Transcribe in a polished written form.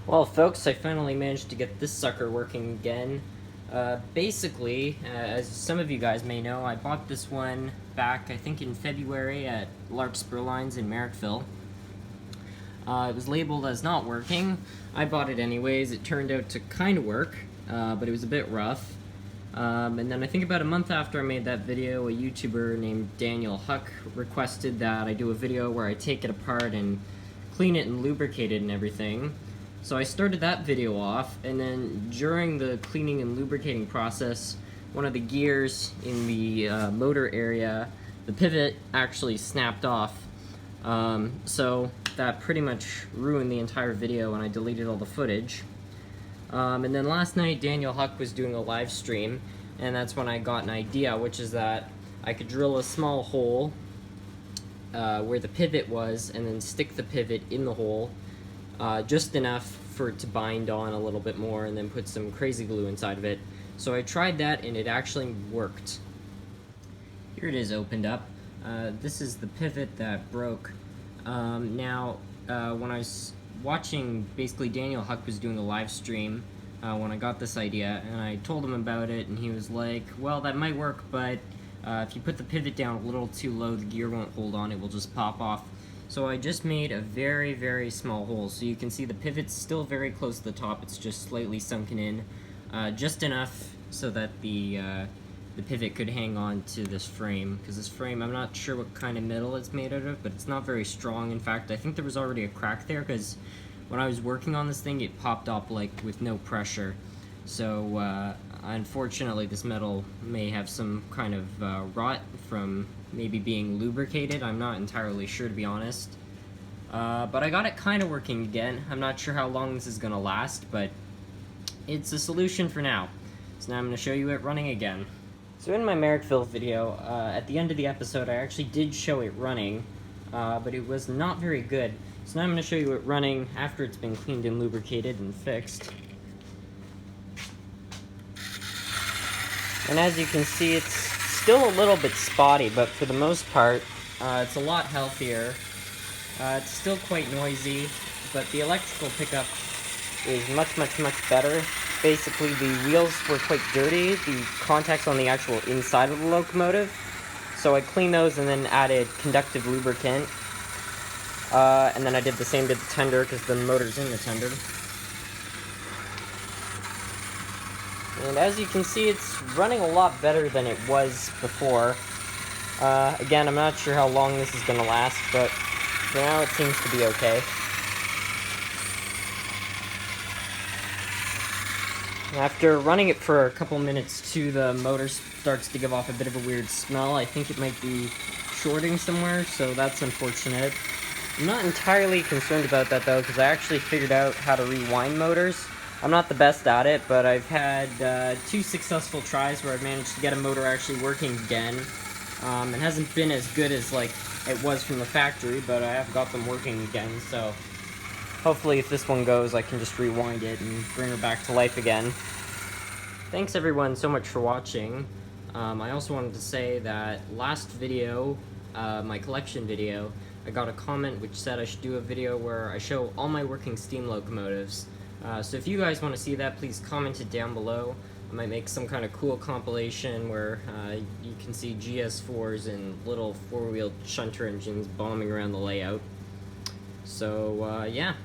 Well, folks, I finally managed to get this sucker working again. Basically, as some of you guys may know, I bought this one back, I think in February at Larkspur Lines in Merrickville. It was labeled as not working. I bought it anyways. It turned out to kind of work, but it was a bit rough. And then I think about a month after I made that video, a YouTuber named Daniel Huck requested that I do a video where I take it apart and clean it and lubricate it and everything. So I started that video off, and then during the cleaning and lubricating process, one of the gears in the motor area, the pivot actually snapped off. So that pretty much ruined the entire video, and I deleted all the footage. And then last night, Daniel Huck was doing a live stream, and that's when I got an idea, which is that I could drill a small hole where the pivot was, and then stick the pivot in the hole, just enough for it to bind on a little bit more, and then put some crazy glue inside of it. So I tried that, and it actually worked. Here it is opened up. This is the pivot that broke. Now, when I was watching, basically Daniel Huck was doing a live stream when I got this idea, and I told him about it, and he was like, well, that might work, but if you put the pivot down a little too low, the gear won't hold on, it will just pop off. So I just made a very, very small hole, so you can see the pivot's still very close to the top, it's just slightly sunken in, just enough so that the pivot could hang on to this frame, because this frame, I'm not sure what kind of metal it's made out of, but it's not very strong. In fact, I think there was already a crack there, because when I was working on this thing, it popped up like with no pressure. So unfortunately, this metal may have some kind of rot from maybe being lubricated. I'm not entirely sure, to be honest. But I got it kind of working again. I'm not sure how long this is going to last, but it's a solution for now. So now I'm going to show you it running again. So in my Merrickville video, at the end of the episode, I actually did show it running, but it was not very good. So now I'm going to show you it running after it's been cleaned and lubricated and fixed. And as you can see, it's still a little bit spotty, but for the most part, it's a lot healthier. It's still quite noisy, but the electrical pickup is much better. Basically, the wheels were quite dirty, the contacts on the actual inside of the locomotive. So I cleaned those and then added conductive lubricant. And then I did the same to the tender, because the motor's in the tender. And as you can see, it's running a lot better than it was before. Again, I'm not sure how long this is going to last, but for now it seems to be okay. After running it for a couple minutes too, the motor starts to give off a bit of a weird smell. I think it might be shorting somewhere, so that's unfortunate. I'm not entirely concerned about that though, because I actually figured out how to rewind motors. I'm not the best at it, but I've had 2 successful tries where I've managed to get a motor actually working again. It hasn't been as good as like it was from the factory, but I have got them working again, so hopefully if this one goes, I can just rewind it and bring her back to life again. Thanks everyone so much for watching. I also wanted to say that last video, my collection video, I got a comment which said I should do a video where I show all my working steam locomotives. So if you guys want to see that, please comment it down below. I might make some kind of cool compilation where you can see GS4s and little 4-wheel shunter engines bombing around the layout. So yeah.